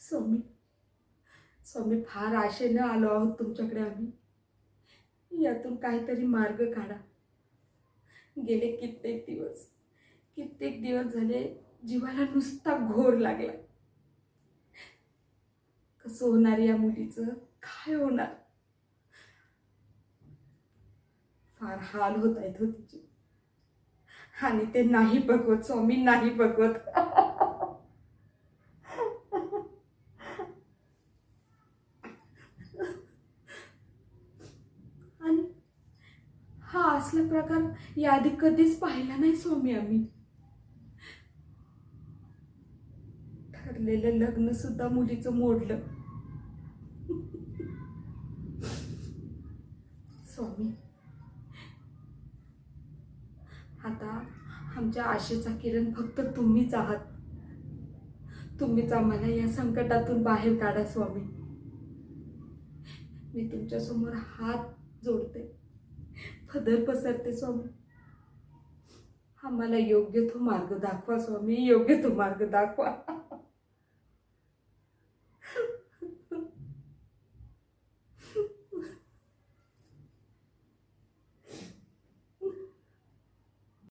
स्वामी, स्वामी, फार आशेनं आलो आहोत तुमच्याकडे आम्ही. यातून काहीतरी मार्ग काढा. गेले कित्येक दिवस झाले जीवाला नुसता घोर लागला. कसं होणार या मुलीचं, काय होणार? फार हाल होत आहेत हो तिचे. आणि ते नाही बघवत स्वामी, नाही बघवत. आणि हा असला प्रकार याआधी कधीच पाहिला नाही स्वामी आम्ही. ठरलेलं लग्न सुद्धा मुलीचं मोडलं. स्वामी, आता आमच्या आशेचा किरण फक्त तुम्हीच आहात. तुम्हीच आम्हाला या संकटातून बाहेर काढा स्वामी. मी तुमच्या समोर हात जोडते, पदर पसरते स्वामी. आम्हाला योग्य तो मार्ग दाखवा स्वामी, योग्य तो मार्ग दाखवा.